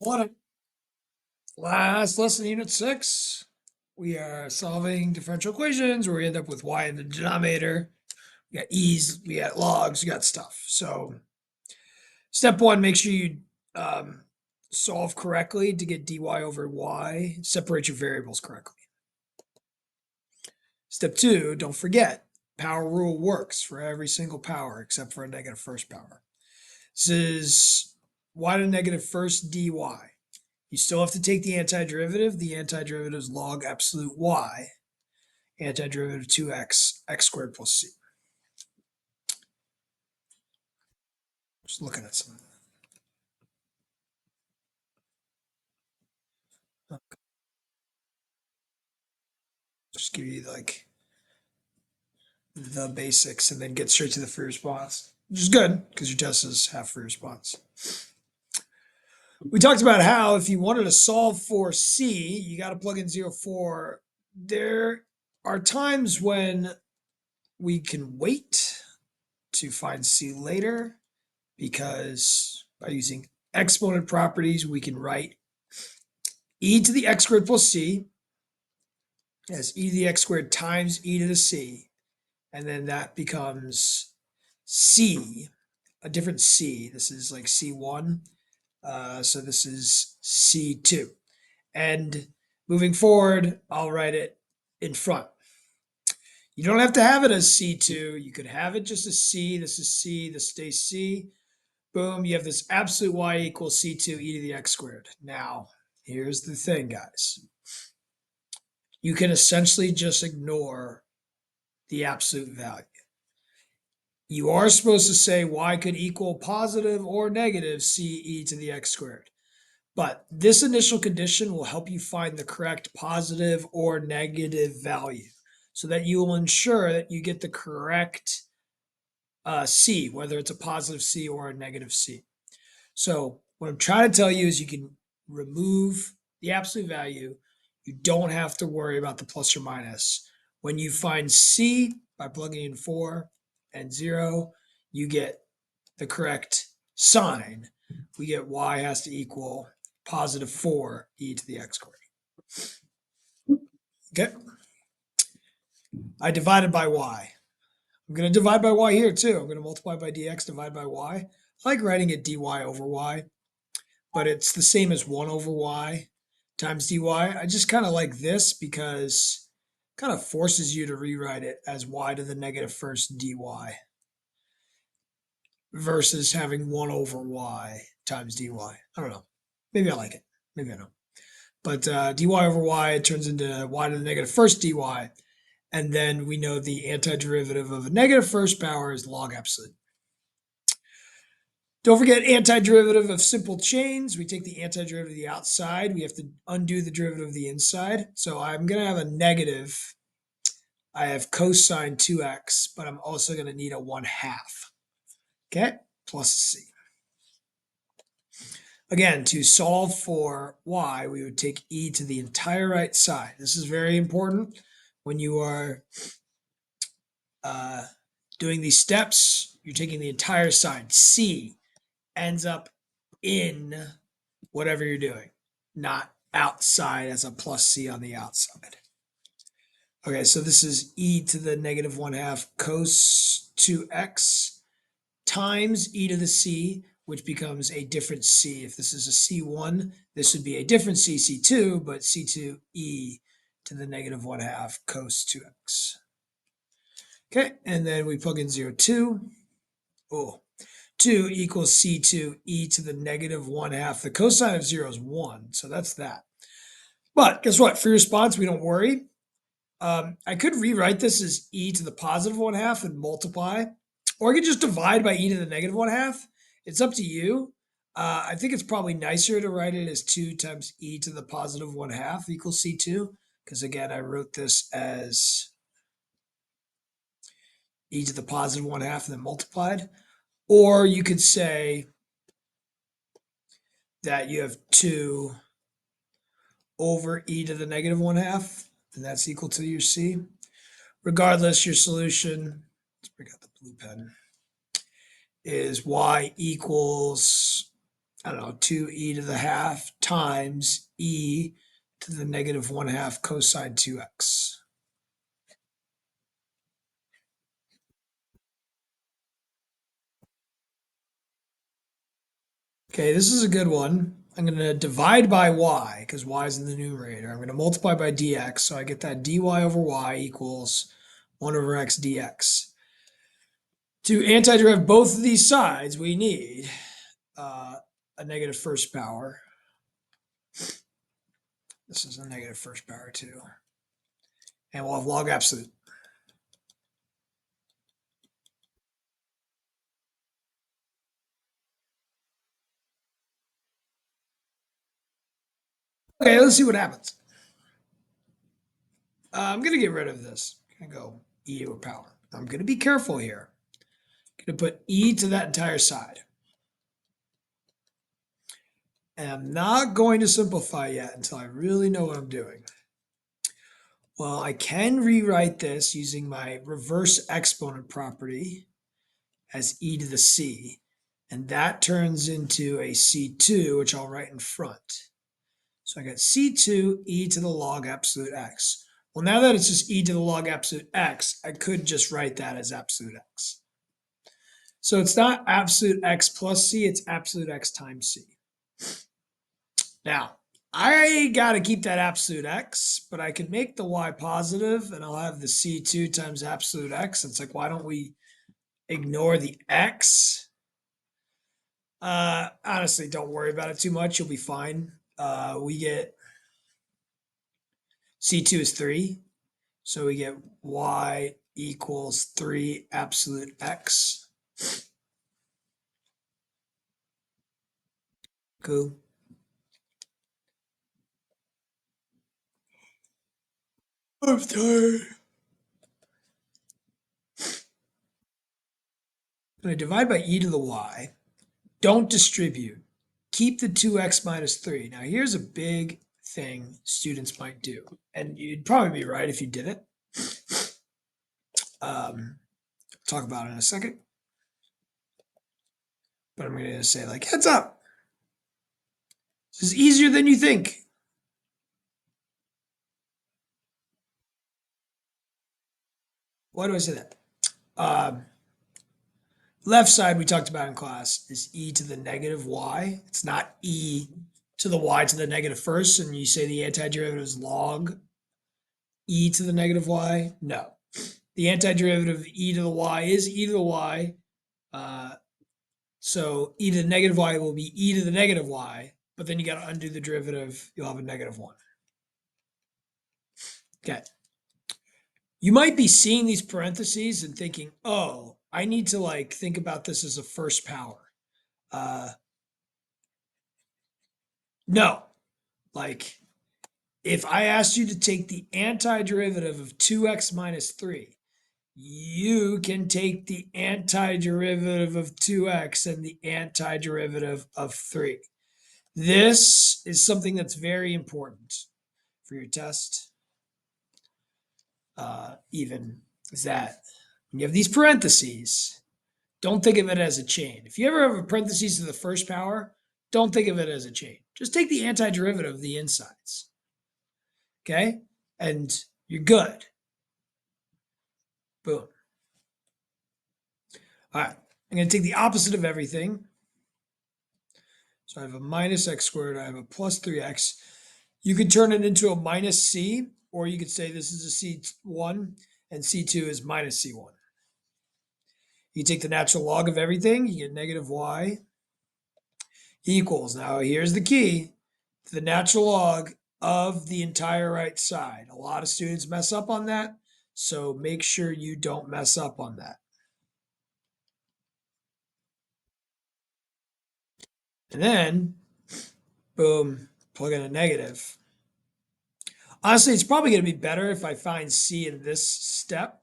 What last lesson, unit 6. We are solving differential equations where we end up with y in the denominator. We got e's, we got logs, we got stuff. So, step 1, make sure you solve correctly to get dy over y. Separate your variables correctly. Step 2, don't forget, power rule works for every single power except for a negative first power. This is y to the negative first dy. You still have to take the antiderivative. The antiderivative is log absolute y. Antiderivative 2x, x squared plus c. Just looking at some. Just give you like the basics and then get straight to the free response, which is good because your test is half free response. We talked about how if you wanted to solve for c, you got to plug in 0, 4. There are times when we can wait to find c later because by using exponent properties, we can write e to the x squared plus c as e to the x squared times e to the c. And then that becomes c, a different c. This is like c1. So this is c2. And moving forward, I'll write it in front. You don't have to have it as c2. You could have it just as c. This is c. This stays c. Boom, you have this absolute y equals c2 e to the x squared. Now, here's the thing, guys. You can essentially just ignore the absolute value. You are supposed to say y could equal positive or negative c e to the x squared. But this initial condition will help you find the correct positive or negative value so that you will ensure that you get the correct c, whether it's a positive c or a negative c. So what I'm trying to tell you is you can remove the absolute value. You don't have to worry about the plus or minus. When you find c by plugging in 4 and 0, you get the correct sign. We get y has to equal positive 4 e to the x squared. Okay. I divided by y. I'm going to divide by y here too. I'm going to multiply by dx, divide by y. I like writing it dy over y, but it's the same as 1 over y times dy. I just kind of like this because it kind of forces you to rewrite it as y to the negative first dy versus having 1 over y times dy. I don't know. Maybe I like it. Maybe I don't. But dy over y, it turns into y to the negative first dy. And then we know the antiderivative of a negative first power is log absolute. Don't forget antiderivative of simple chains. We take the antiderivative of the outside. We have to undo the derivative of the inside. So I'm going to have a negative. I have cosine 2x, but I'm also going to need a 1/2. Okay, plus c. Again, to solve for y, we would take e to the entire right side. This is very important when you are doing these steps. You're taking the entire side. C ends up in whatever you're doing, not outside as a plus c on the outside. Okay, so this is e to the negative 1/2 cos 2x times e to the c, which becomes a different c. If this is a c1, this would be a different c, c2, but c2 e to the negative 1/2 cos 2x. Okay, and then we plug in 0, 2. Oh, 2 equals c2 e to the negative 1/2. The cosine of 0 is 1, so that's that. But guess what? Free response, we don't worry. I could rewrite this as e to the positive 1/2 and multiply, or I could just divide by e to the negative 1/2. It's up to you. I think it's probably nicer to write it as 2 times e to the positive 1/2 equals c2, because again, I wrote this as e to the positive 1/2 and then multiplied. Or you could say that you have 2 over e to the negative 1/2, and that's equal to your c. Regardless, your solution, let's bring out the blue pen, is y equals I don't know, 2e to the half times e to the negative 1/2 cosine 2x. Okay, this is a good one. I'm going to divide by y because y is in the numerator. I'm going to multiply by dx, so I get that dy over y equals 1 over x dx. To antiderive both of these sides, we need a negative first power. This is a negative first power too. And we'll have log absolute. Okay, let's see what happens. I'm going to get rid of this. I'm going to go e to a power. I'm going to be careful here. I'm going to put e to that entire side. And I'm not going to simplify yet until I really know what I'm doing. Well, I can rewrite this using my reverse exponent property as e to the c. And that turns into a c2, which I'll write in front. So I got c2 e to the log absolute x. Well, now that it's just e to the log absolute x, I could just write that as absolute x. So it's not absolute x plus c, it's absolute x times c. Now, I got to keep that absolute x, but I can make the y positive and I'll have the c2 times absolute x. It's like, why don't we ignore the x? Honestly, don't worry about it too much. You'll be fine. We get c2 is 3. So we get y equals 3 absolute x. Cool. I'm tired. I'm going to divide by e to the y. Don't distribute. Keep the 2x minus 3. Now, here's a big thing students might do. And you'd probably be right if you did it. Talk about it in a second. But I'm going to say, like, heads up. This is easier than you think. Why do I say that? Left side we talked about in class is e to the negative y. It's not e to the y to the negative first, and you say the antiderivative is log e to the negative y. No, the antiderivative of e to the y is e to the y. So e to the negative y will be e to the negative y, but then you got to undo the derivative. You'll have a negative one. Okay. You might be seeing these parentheses and thinking, oh, I need to like think about this as a first power. No, like if I asked you to take the antiderivative of 2x minus 3, you can take the antiderivative of 2x and the antiderivative of 3. This is something that's very important for your test. Even is that when you have these parentheses, don't think of it as a chain. If you ever have a parentheses to the first power, don't think of it as a chain. Just take the antiderivative of the insides. Okay? And you're good. Boom. All right. I'm going to take the opposite of everything. So I have a minus x squared. I have a plus 3x. You could turn it into a minus c, or you could say this is a c1 and c2 is minus c1. You take the natural log of everything, you get negative y equals. Now, here's the key, the natural log of the entire right side. A lot of students mess up on that, so make sure you don't mess up on that. And then, boom, plug in a negative. Honestly, it's probably going to be better if I find c in this step.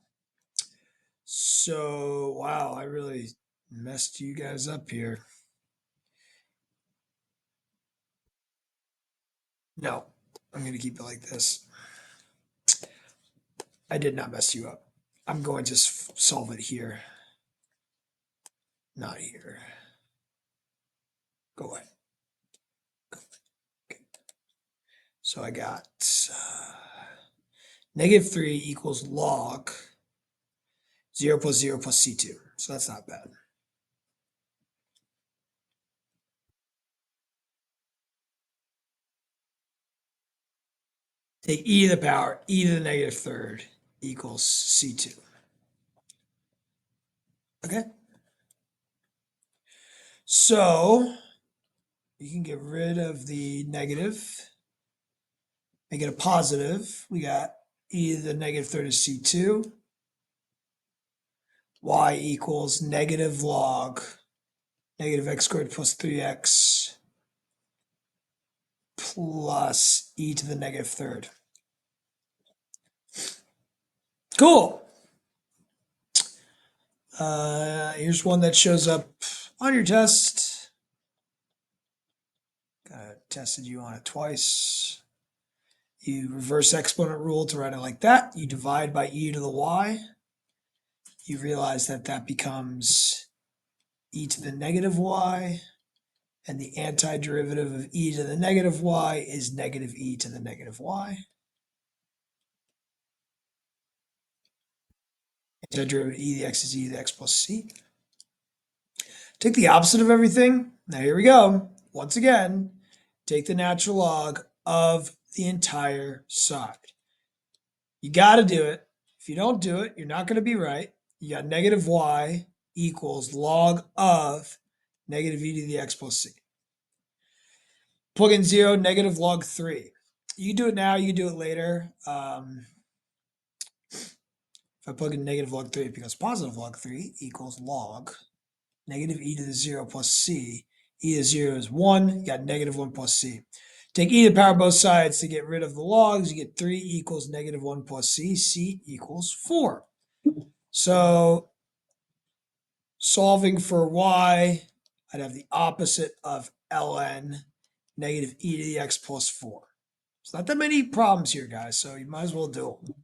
So, wow, I really messed you guys up here. No, I'm going to keep it like this. I did not mess you up. I'm going to solve it here. Not here. Go away. So I got negative 3 equals log 0 plus 0 plus C2. So that's not bad. Take e to the power, e to the negative third equals C2. Okay. So you can get rid of the negative, make it a positive. We got e to the negative third is C2. Y equals negative log negative x squared plus 3x plus e to the negative third. Cool. Here's one that shows up on your test. Tested you on it twice. You reverse exponent rule to write it like that. You divide by e to the y. You realize that that becomes e to the negative y. And the antiderivative of e to the negative y is negative e to the negative y. Antiderivative of e to the x is e to the x plus c. Take the opposite of everything. Now here we go. Once again, take the natural log of the entire side. You got to do it. If you don't do it, you're not going to be right. You got negative y equals log of negative e to the x plus c. Plug in 0, negative log 3. You do it now, you do it later. If I plug in negative log 3, it becomes positive log 3 equals log negative e to the 0 plus c. E to the 0 is 1. You got negative 1 plus c. Take e to the power both sides to get rid of the logs. You get 3 equals negative 1 plus c. C equals 4. So solving for y, I'd have the opposite of ln, negative e to the x plus 4. It's not that many problems here, guys, so you might as well do them.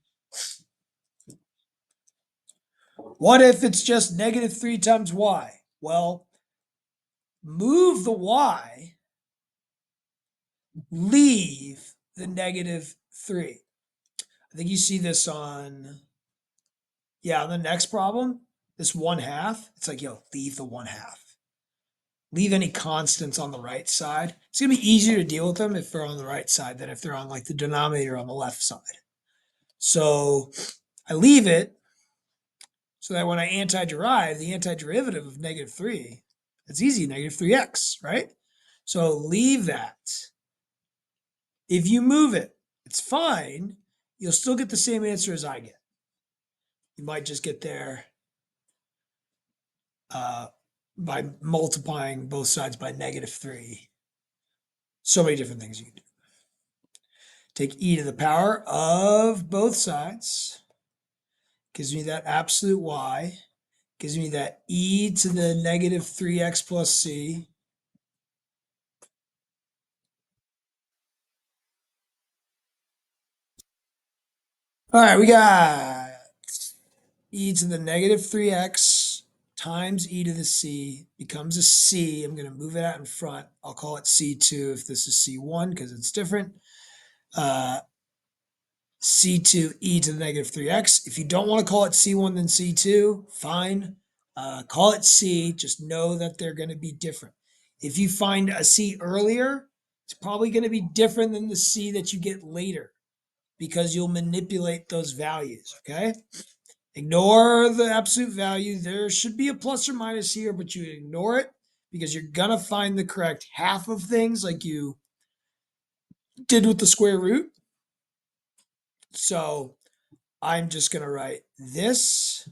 What if it's just negative 3 times y? Well, move the y, leave the negative 3. I think you see this on, on the next problem, this 1/2. It's like, leave the 1/2. Leave any constants on the right side. It's going to be easier to deal with them if they're on the right side than if they're on like the denominator on the left side. So I leave it so that when I antiderive, the antiderivative of negative 3, it's easy, negative 3x, right? So leave that. If you move it, it's fine. You'll still get the same answer as I get. You might just get there by multiplying both sides by negative 3. So many different things you can do. Take e to the power of both sides. Gives me that absolute y. Gives me that e to the negative 3x plus c. All right, we got e to the negative 3x times e to the c becomes a c. I'm going to move it out in front. I'll call it c2 if this is c1 because it's different. C2 e to the negative 3x. If you don't want to call it C1 then C2, fine. Call it C. Just know that they're going to be different. If you find a C earlier, it's probably going to be different than the C that you get later because you'll manipulate those values, okay? Ignore the absolute value. There should be a plus or minus here, but you ignore it because you're going to find the correct half of things like you did with the square root. So I'm just going to write this.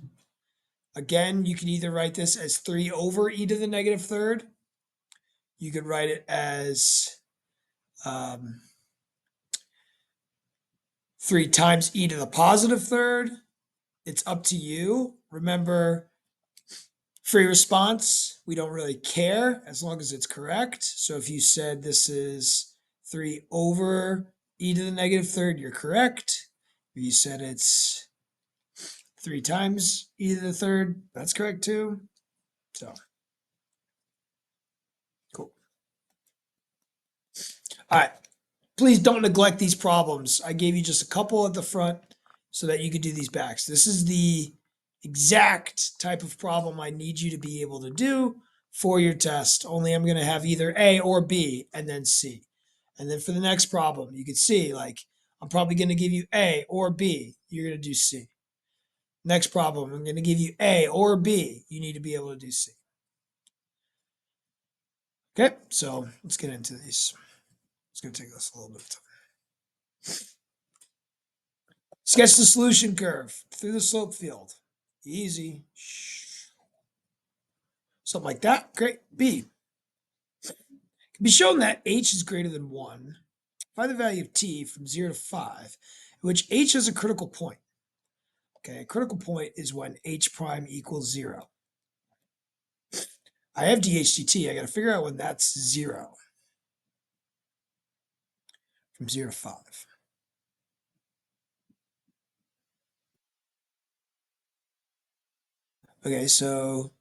Again, you can either write this as 3 over e to the negative third. You could write it as 3 times e to the positive third. It's up to you. Remember, free response, we don't really care as long as it's correct. So if you said this is 3 over e to the negative third, you're correct. If you said it's 3 times e to the third, that's correct too. So, cool. All right. please don't neglect these problems. I gave you just a couple at the front so that you could do these backs. This is the exact type of problem I need you to be able to do for your test. Only I'm going to have either A or B and then C. And then for the next problem, you can see like I'm probably going to give you A or B. You're going to do C. Next problem, I'm going to give you A or B. You need to be able to do C. Okay, so let's get into these. It's going to take us a little bit of time. Sketch the solution curve through the slope field. Easy. Something like that. Great. B. It can be shown that h is greater than 1. Find the value of t from 0 to 5, in which h is a critical point. Okay, a critical point is when h prime equals 0. I have dht. I got to figure out when that's 0 from 0 to 5. Okay, so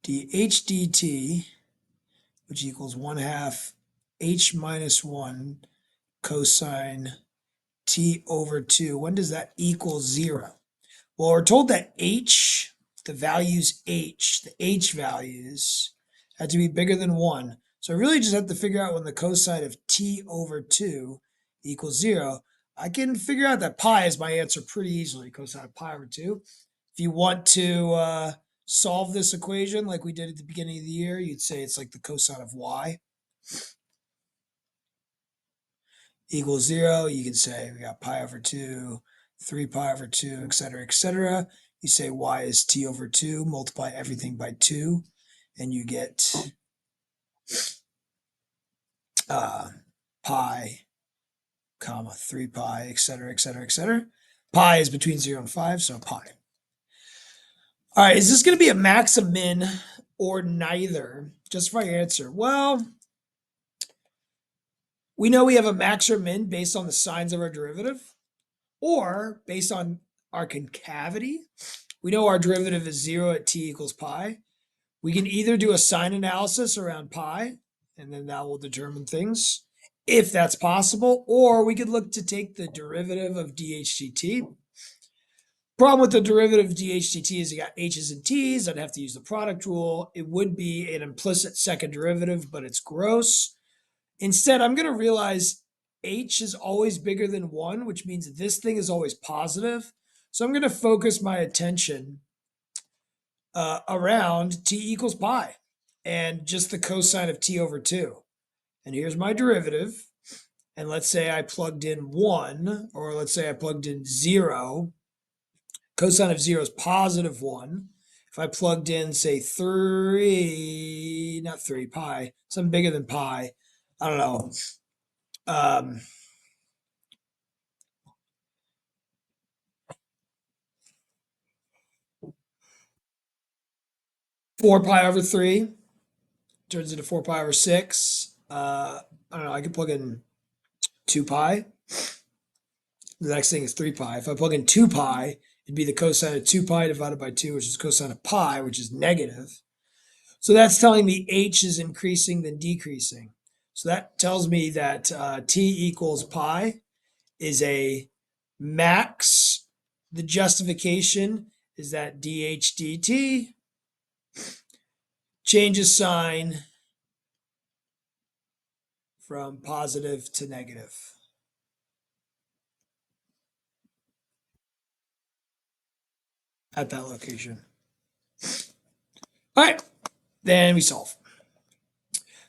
dh dt, which equals 1/2 h minus 1 cosine t over 2. When does that equal 0? Well, we're told that h, the values h, the h values, had to be bigger than 1. So I really just have to figure out when the cosine of t over 2 equals 0. I can figure out that pi is my answer pretty easily, cosine of pi over 2. If you want to solve this equation like we did at the beginning of the year, you'd say it's like the cosine of y equals 0. You can say we got pi over 2, 3 pi over 2, etc., etc. You say y is t over 2, multiply everything by 2, and you get pi, comma, 3 pi, etc., etc., etc. Pi is between 0 and 5, so pi. All right, is this going to be a max, a min, or neither? Justify your answer. Well, we know we have a max or min based on the signs of our derivative, or based on our concavity. We know our derivative is 0 at t equals pi. We can either do a sign analysis around pi, and then that will determine things, if that's possible, or we could look to take the derivative of dht. Problem with the derivative of dht is you got h's and t's. I'd have to use the product rule. It would be an implicit second derivative, but it's gross. Instead, I'm going to realize h is always bigger than 1, which means this thing is always positive. So I'm going to focus my attention around t equals pi and just the cosine of t over 2. And here's my derivative. And let's say I plugged in 1, or let's say I plugged in 0. Cosine of 0 is positive 1. If I plugged in, say, 3, not 3, pi, something bigger than pi, I don't know. 4 pi over 3 turns into 4 pi over 6. I don't know. I could plug in 2 pi. The next thing is 3 pi. If I plug in 2 pi, it'd be the cosine of 2 pi divided by 2, which is cosine of pi, which is negative. So that's telling me h is increasing then decreasing. So that tells me that t equals pi is a max. The justification is that dh dt changes sign from positive to negative at that location. All right, then we solve.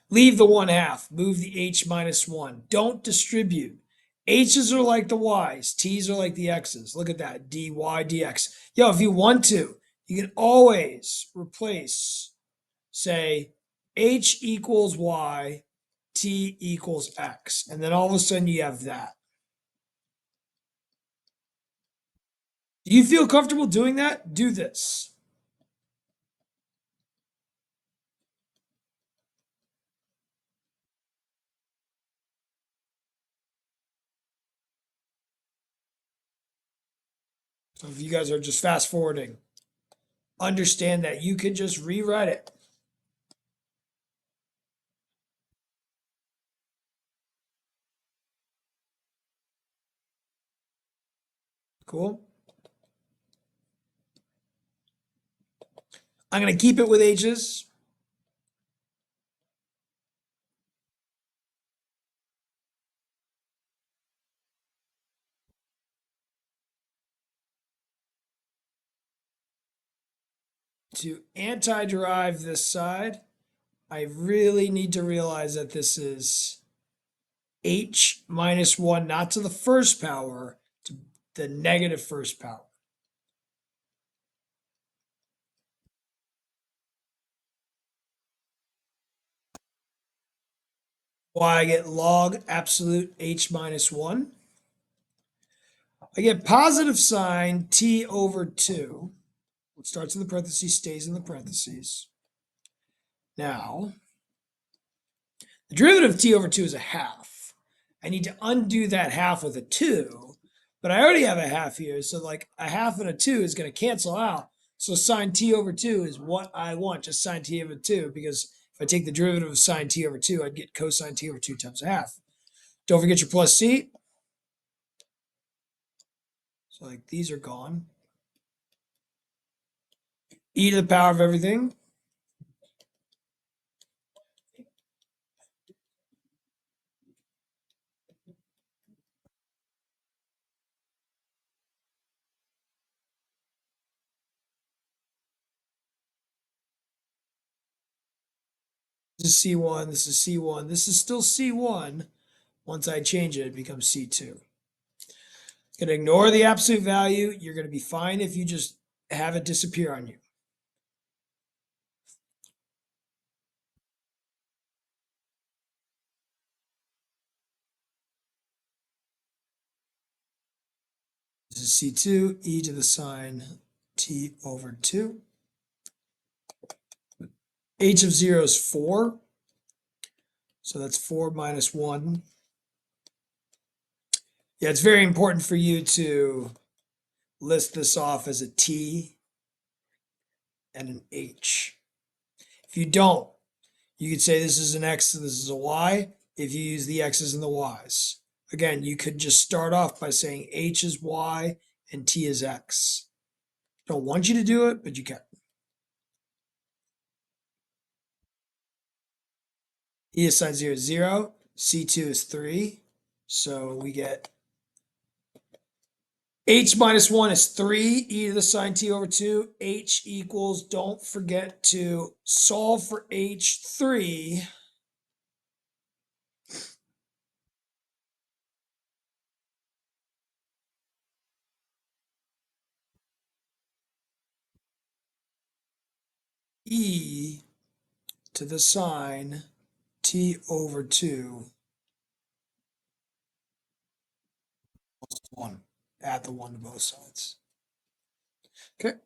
Leave the 1/2. Move the h minus 1. Don't distribute. H's are like the y's. T's are like the x's. Look at that. dy dx. Yo, if you want to, you can always replace, say, h equals y, t equals x. And then all of a sudden you have that. Do you feel comfortable doing that? Do this. So if you guys are just fast forwarding, understand that you can just rewrite it. Cool. I'm going to keep it with h's. To anti-derive this side, I really need to realize that this is h minus 1, not to the first power, to the negative first power. Why I get log absolute h minus 1. I get positive sign t over 2. What starts in the parentheses stays in the parentheses. Now, the derivative of t over 2 is a half. I need to undo that half with a 2, but I already have a half here, so like a half and a 2 is going to cancel out. So sine t over 2 is what I want, just sine t over 2, because if I take the derivative of sine t over 2, I'd get cosine t over 2 times a half. Don't forget your plus c. So like these are gone. E to the power of everything. This is C1, this is C1, this is still C1. Once I change it, it becomes C2. Gonna ignore the absolute value. You're gonna be fine if you just have it disappear on you. This is C2, e to the sine t over 2. H of 0 is 4. So that's 4 minus 1. Yeah, it's very important for you to list this off as a t and an h. If you don't, you could say this is an x and this is a y if you use the x's and the y's. Again, you could just start off by saying h is y and t is x. Don't want you to do it, but you can. E is sine 0 is 0. C2 is 3. So we get h minus 1 is 3. E to the sine t over 2. H equals, don't forget to solve for h3. E to the sine t over 2 plus 1. Add the 1 to both sides. Okay.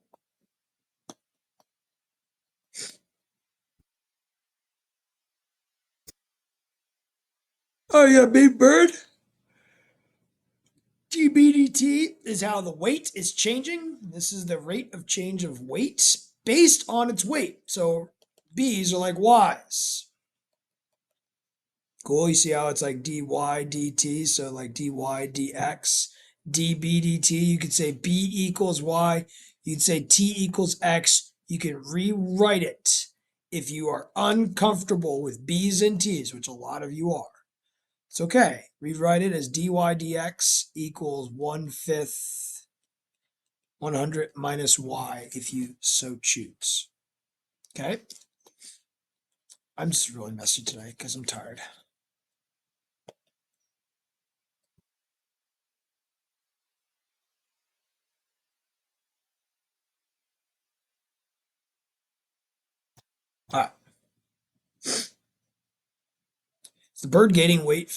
Oh, yeah, big bird. dBdt is how the weight is changing. This is the rate of change of weight based on its weight. So b's are like y's. Cool. You see how it's like dy dt. So like dy dx. dB dt. You could say b equals y. You'd say t equals x. You can rewrite it if you are uncomfortable with b's and t's, which a lot of you are. It's okay. Rewrite it as dy dx equals 1/5 100 minus y if you so choose. Okay. I'm just really messy today because I'm tired. All right. The bird gaining weight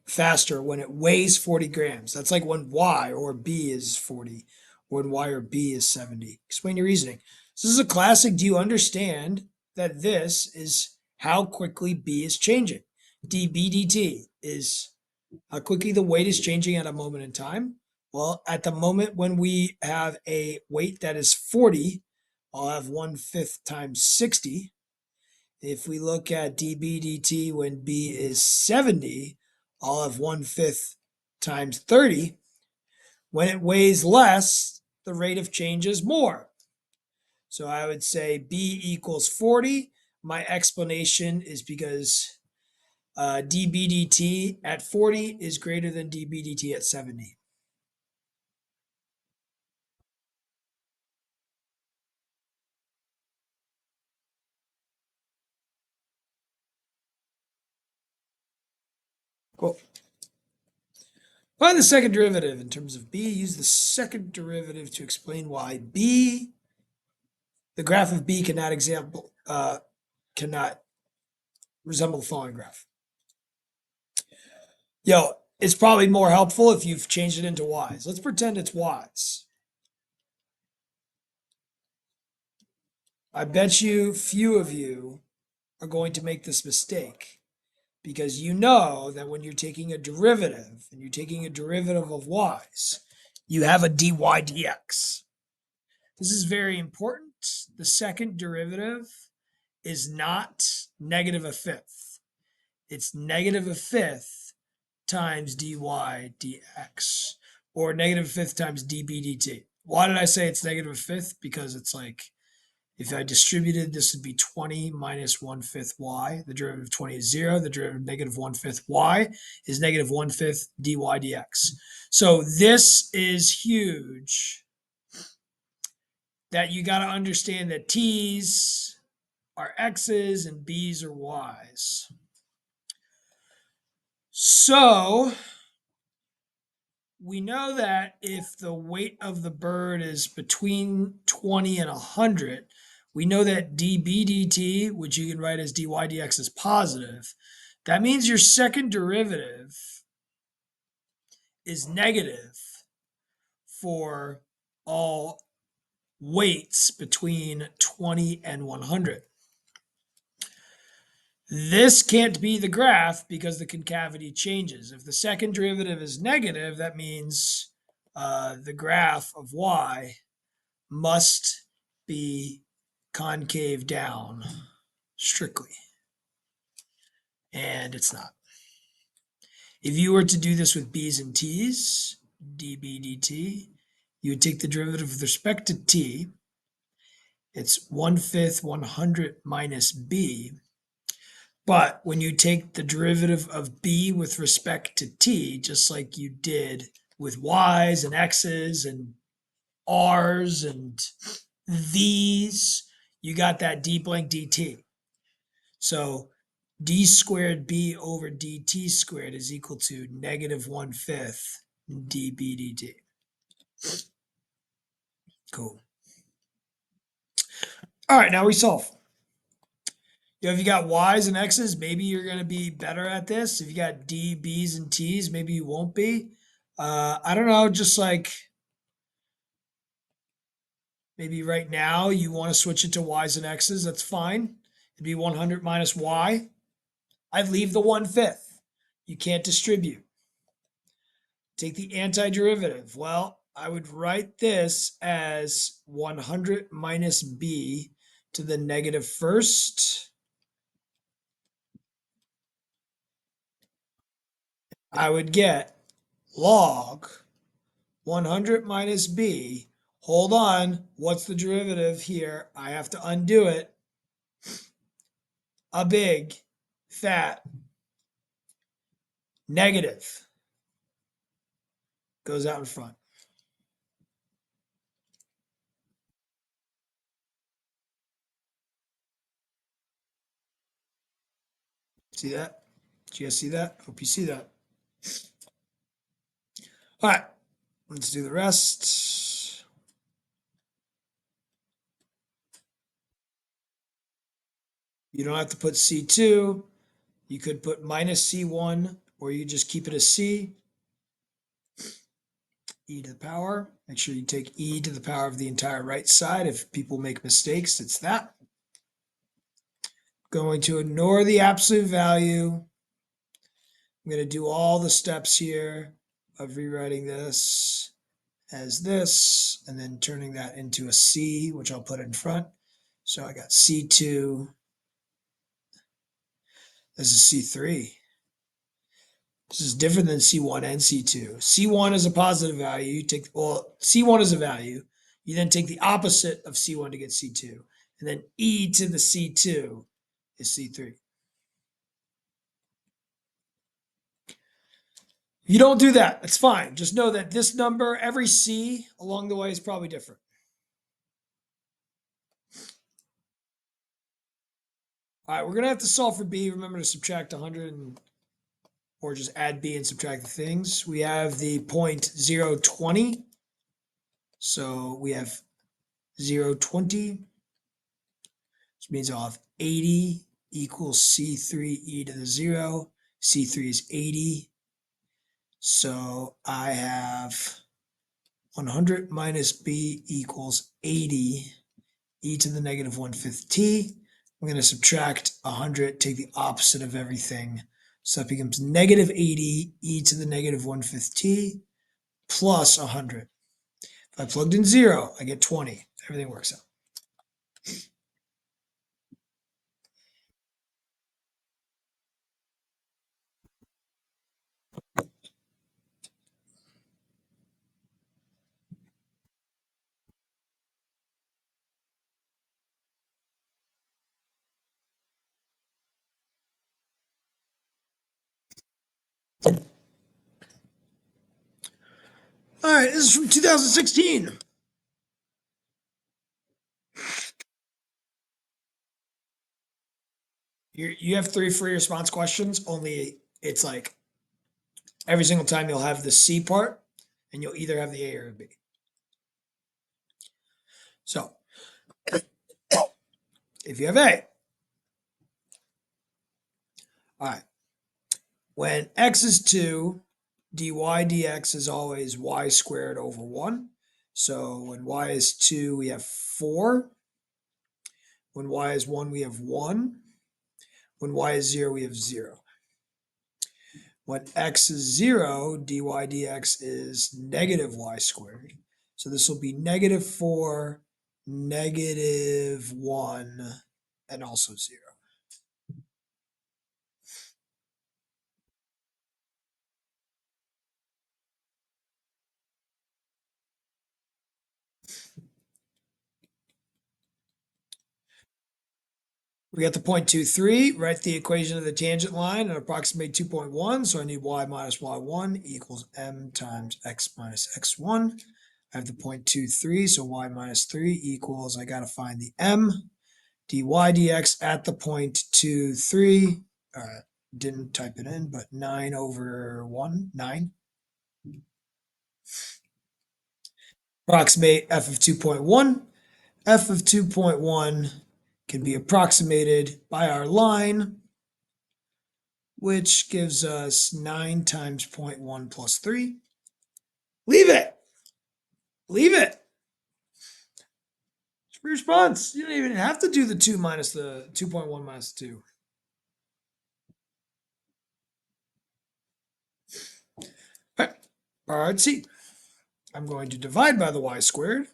faster when it weighs 40 grams. That's like when y or b is 40, or when y or b is 70. Explain your reasoning. This is a classic. Do you understand that this is how quickly b is changing? dB dt is how quickly the weight is changing at a moment in time. Well, at the moment when we have a weight that is 40, I'll have 1/5 times 60. If we look at dB dt when b is 70, I'll have 1/5 times 30, When it weighs less, the rate of change is more. So I would say B equals 40. My explanation is because dBdt at 40 is greater than dBdt at 70. Cool. Find the second derivative in terms of B. Use the second derivative to explain why B, the graph of B cannot resemble the following graph. Yo, it's probably more helpful if you've changed it into Y's. Let's pretend it's Y's. I bet you few of you are going to make this mistake because you know that when you're taking a derivative and you're taking a derivative of Y's, you have a dy dx. This is very important. The second derivative is not negative a fifth. It's negative a fifth times dy dx, or negative a fifth times db dt. Why did I say it's negative a fifth? Because it's like, if I distributed, this would be 20 minus 1/5 y. The derivative of 20 is 0. The derivative of negative 1/5 y is negative 1/5 dy dx. So this is huge, that you got to understand that t's are x's and b's are y's. So we know that if the weight of the bird is between 20 and 100, we know that dB dt, which you can write as dy dx, is positive. That means your second derivative is negative for all weights between 20 and 100. This can't be the graph because the concavity changes. If the second derivative is negative, that means the graph of y must be concave down strictly. And it's not. If you were to do this with b's and t's, dB dt, you would take the derivative with respect to t. It's 1/5 100 minus b. But when you take the derivative of b with respect to t, just like you did with y's and x's and r's and these, you got that d blank dt. So d squared b over dt squared is equal to negative 1/5 dB dt. Cool. All right, now we solve. If you got y's and x's, maybe you're going to be better at this. If you got d, b's, and t's, maybe you won't be. I don't know, just like maybe right now you want to switch it to y's and x's. That's fine. It'd be 100 minus y. I'd leave the 1/5. You can't distribute. Take the antiderivative. Well, I would write this as 100 minus b to the negative first. I would get log 100 minus b. Hold on. What's the derivative here? I have to undo it. A big, fat, negative goes out in front. See that? Did you guys see that? Hope you see that. All right, let's do the rest. You don't have to put C2. You could put minus C1, or you just keep it as C. E to the power. Make sure you take e to the power of the entire right side. If people make mistakes, it's that. Going to ignore the absolute value. I'm going to do all the steps here of rewriting this as this, and then turning that into a C, which I'll put in front. So I got C2. This is C3. This is different than C1 and C2. C1 is a positive value. You take, well, C1 is a value. You then take the opposite of C1 to get C2. And then e to the C2 is C3. If you don't do that, it's fine. Just know that this number, every C along the way is probably different. All right, we're going to have to solve for B. Remember to subtract 100 or just add B and subtract the things. We have the point 020. So we have 020, which means I'll have 80 equals C3 e to the 0. C3 is 80. So I have 100 minus B equals 80 e to the negative 1/5 t. I'm going to subtract 100, take the opposite of everything. So that becomes negative 80 e to the negative 1/5 t plus 100. If I plugged in 0, I get 20. Everything works out. All right, this is from 2016. You have 3 free response questions, only it's like every single time you'll have the C part, and you'll either have the A or B. So, if you have A, all right, when x is 2, dy dx is always y squared over 1. So when y is 2, we have 4. When y is 1, we have 1. When y is 0, we have 0. When x is 0, dy dx is negative y squared. So this will be negative 4, negative 1, and also 0. We got the 0.23, write the equation of the tangent line and approximate 2.1. So I need y minus y1 equals m times x minus x1. I have the 0.23, so y minus 3 equals, I got to find the m, dy dx at the 0.23. Didn't type it in, but 9 over 1, 9. Approximate f of 2.1. F of 2.1 can be approximated by our line, which gives us 9 times 0.1 plus 3. Leave it. Leave it. It's free response. You don't even have to do the 2 minus the 2.1 minus 2. All right. Part C. I'm going to divide by the y squared.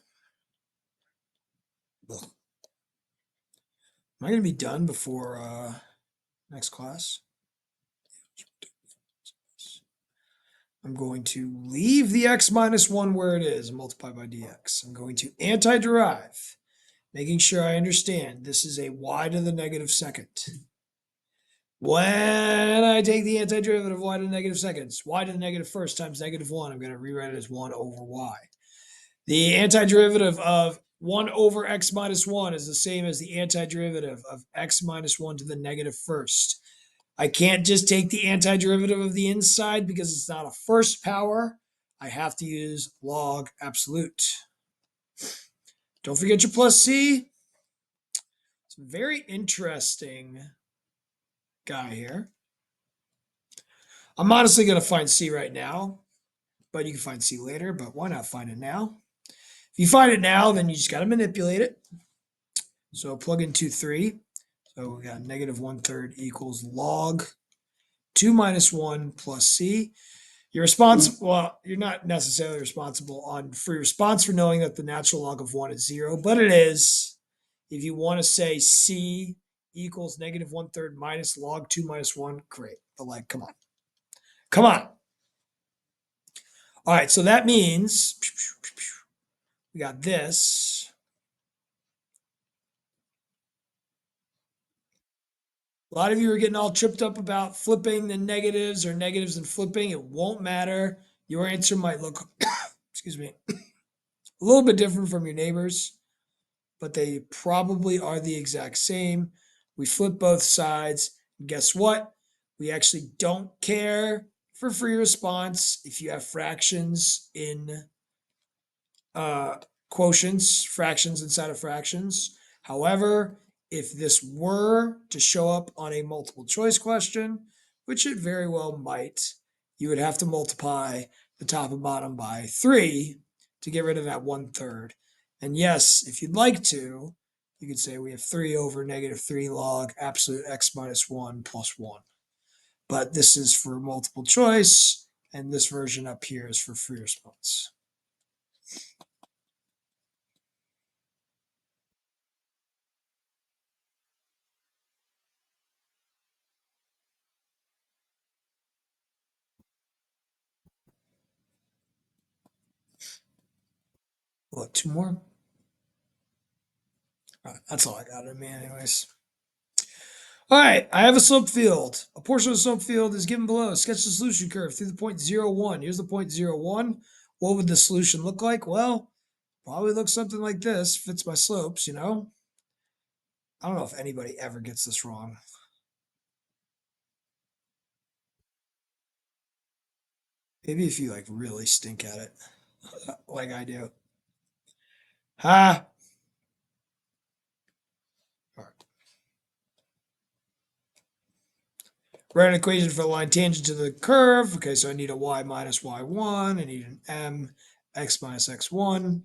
Ugh. Am I going to be done before next class? I'm going to leave the x minus 1 where it is and multiply by dx. I'm going to antiderive, making sure I understand this is a y to the negative second. When I take the antiderivative of y to the negative seconds, y to the negative first times negative 1, I'm going to rewrite it as 1 over y. The antiderivative of 1 over x minus 1 is the same as the antiderivative of x minus 1 to the negative first. I can't just take the antiderivative of the inside because it's not a first power. I have to use log absolute. Don't forget your plus C. It's a very interesting guy here. I'm honestly going to find C right now, but you can find C later, but why not find it now? If you find it now, then you just got to manipulate it. So plug in 2, 3. So we got negative 1/3 equals log 2 minus 1 plus C. You're responsible. Well, you're not necessarily responsible on free response for knowing that the natural log of 1 is 0, but it is. If you want to say C equals negative 1/3 minus log 2 minus 1, great. But like, come on. Come on. All right, so that means we got this. A lot of you are getting all tripped up about flipping the negatives or negatives and flipping. It won't matter. Your answer might look, excuse me, a little bit different from your neighbors, but they probably are the exact same. We flip both sides. And guess what? We actually don't care for free response if you have fractions in uh, quotients, fractions inside of fractions. However, if this were to show up on a multiple choice question, which it very well might, you would have to multiply the top and bottom by 3 to get rid of that 1/3. And yes, if you'd like to, you could say we have 3 over negative 3 log absolute x minus 1 plus 1. But this is for multiple choice, and this version up here is for free response. What, 2 more? All right, that's all I got in me, anyways. All right, I have a slope field. A portion of the slope field is given below. Sketch the solution curve through the point 0, 1. Here's the point 0, 1. What would the solution look like? Well, probably looks something like this. Fits my slopes, you know? I don't know if anybody ever gets this wrong. Maybe if you like really stink at it, like I do. Ha! All right. Write an equation for the line tangent to the curve. Okay, so I need a y minus y1. I need an m x minus x1.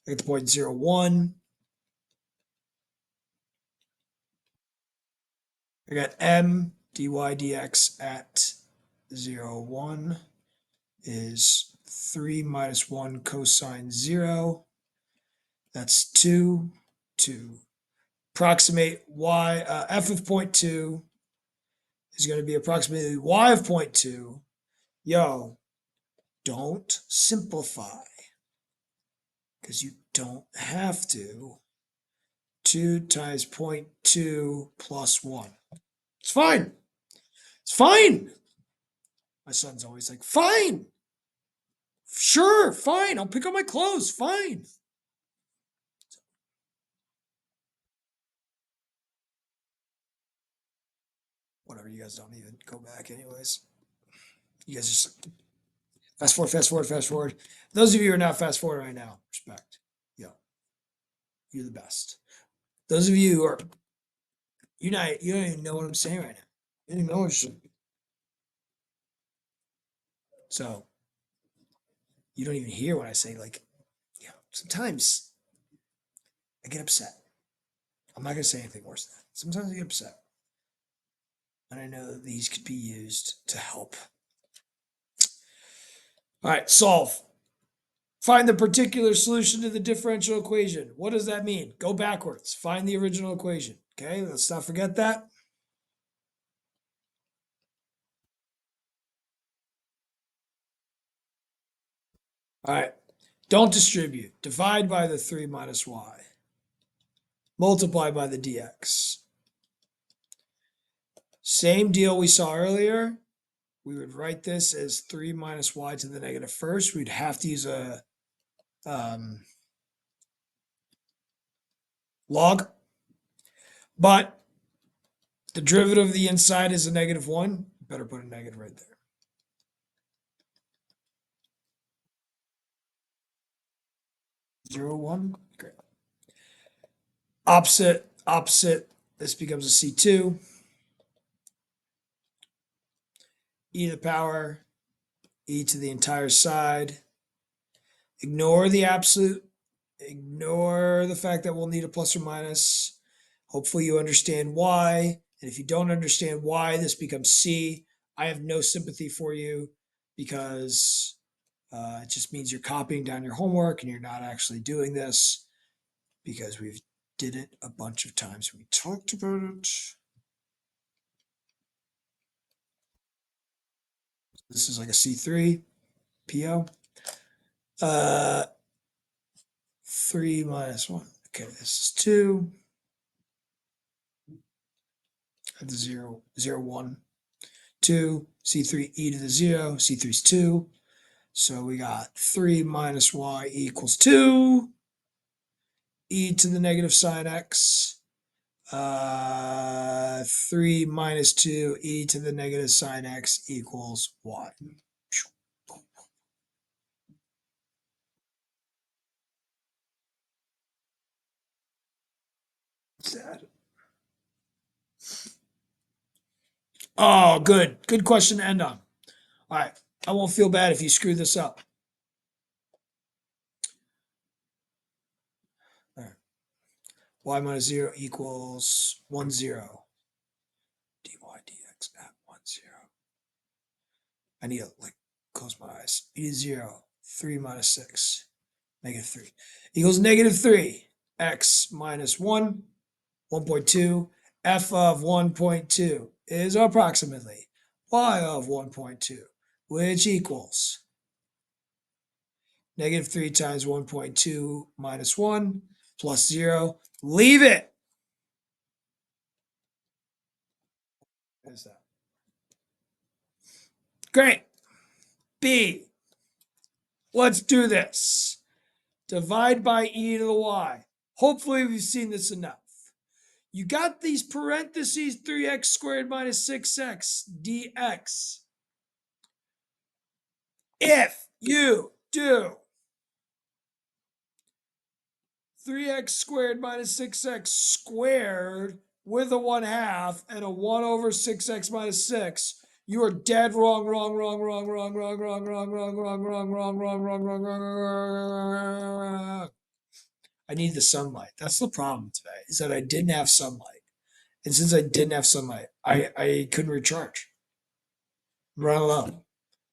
I get the point 0, 1. I got m dy dx at 0, 1 is 3 minus 1 cosine 0. That's 2. To approximate y, f of 0.2 is going to be approximately y of 0.2. Yo, don't simplify because you don't have to. 2 times 0.2 plus 1. It's fine. It's fine. My son's always like, fine. Sure, fine. I'll pick up my clothes. Fine. Whatever. You guys don't even go back, anyways. You guys just fast forward, fast forward, fast forward. Those of you who are not fast forward right now, respect. Yo, you're the best. Those of you who are, you don't even know what I'm saying right now. You don't even know what you're saying. So you don't even hear what I say. Like, yeah, sometimes I get upset. I'm not gonna say anything worse than that. Sometimes I get upset. And I know that these could be used to help. All right, solve. Find the particular solution to the differential equation. What does that mean? Go backwards. Find the original equation. Okay, let's not forget that. All right, don't distribute. Divide by the 3 minus y. Multiply by the dx. Same deal we saw earlier. We would write this as 3 minus y to the negative first. We'd have to use a log. But the derivative of the inside is a -1. Better put a negative right there. 0, 1. Great. Opposite, opposite. This becomes a C2. E to the power, e to the entire side. Ignore the absolute. Ignore the fact that we'll need a plus or minus. Hopefully you understand why. And if you don't understand why this becomes C, I have no sympathy for you because it just means you're copying down your homework and you're not actually doing this because we've did it a bunch of times. We talked about it. This is like a C3 PO. 3 minus 1. Okay, this is 2. At the 0, 0, 1, 2. C3 e to the 0. C3 is 2. So we got 3 minus y equals 2. E to the negative sine x. 3 minus 2 e to the negative sine x equals y. Sad. Oh, good. Good question to end on. All right. I won't feel bad if you screw this up. All right. Y minus 0 equals 1, 0. dy dx at 1, 0. I need to like close my eyes. E to 0. 3 minus 6. Negative 3. Equals negative 3. X minus 1. 1.2. F of 1.2 is approximately y of 1.2, which equals negative 3 times 1.2 minus 1 plus 0. Leave it. There's that. Great. B. Let's do this. Divide by e to the y. Hopefully we've seen this enough. You got these parentheses 3x squared minus 6x dx. If you do 3x squared minus 6x squared with a 1/2 and a 1 over 6x minus 6, you are dead wrong, wrong, wrong, wrong, wrong, wrong, wrong, wrong, wrong, wrong, wrong, wrong, wrong, wrong, wrong, wrong. I need the sunlight. That's the problem today, is that I didn't have sunlight. And since I didn't have sunlight, I couldn't recharge. Run low.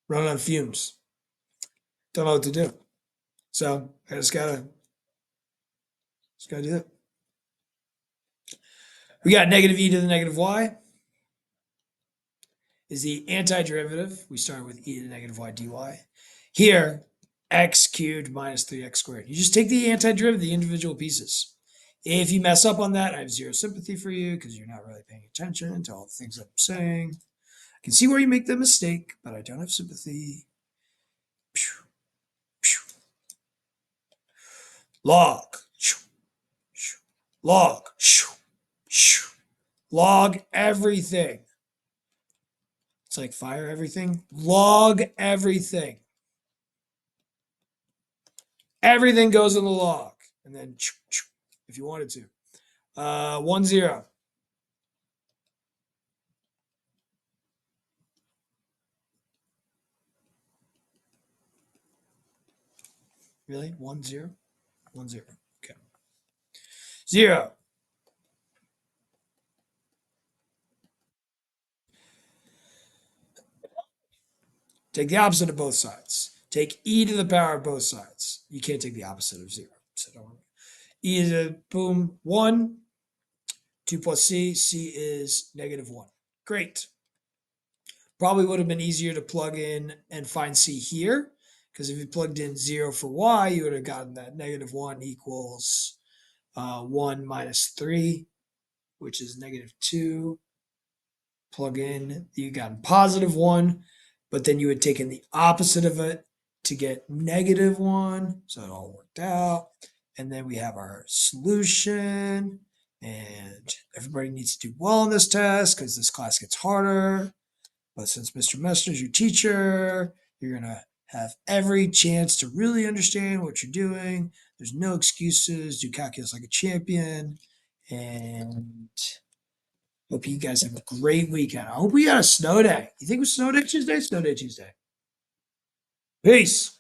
Run on fumes. Don't know what to do. So I just gotta do it. We got negative e to the negative y is the antiderivative. We start with e to the negative y dy. Here, x cubed minus 3x squared. You just take the antiderivative, the individual pieces. If you mess up on that, I have zero sympathy for you because you're not really paying attention to all the things I'm saying. I can see where you make the mistake, but I don't have sympathy. Log. Log. Log everything. It's like fire everything. Log everything. Everything goes in the log. And then if you wanted to. 1, 0. Really? 1, 0? 1, 0. Okay. 0. Take the opposite of both sides. Take e to the power of both sides. You can't take the opposite of 0. So don't worry. E is a boom 1. 2 plus c. C is negative 1. Great. Probably would have been easier to plug in and find c here, because if you plugged in 0 for y, you would have gotten that negative 1 equals 1 minus 3, which is negative 2. Plug in, you got positive 1, but then you had taken the opposite of it to get negative 1, so it all worked out. And then we have our solution, and everybody needs to do well in this test because this class gets harder. But since Mr. Mester is your teacher, you're going to have every chance to really understand what you're doing. There's no excuses. Do calculus like a champion. And hope you guys have a great weekend. I hope we got a snow day. You think it was snow day Tuesday? Snow day Tuesday. Peace.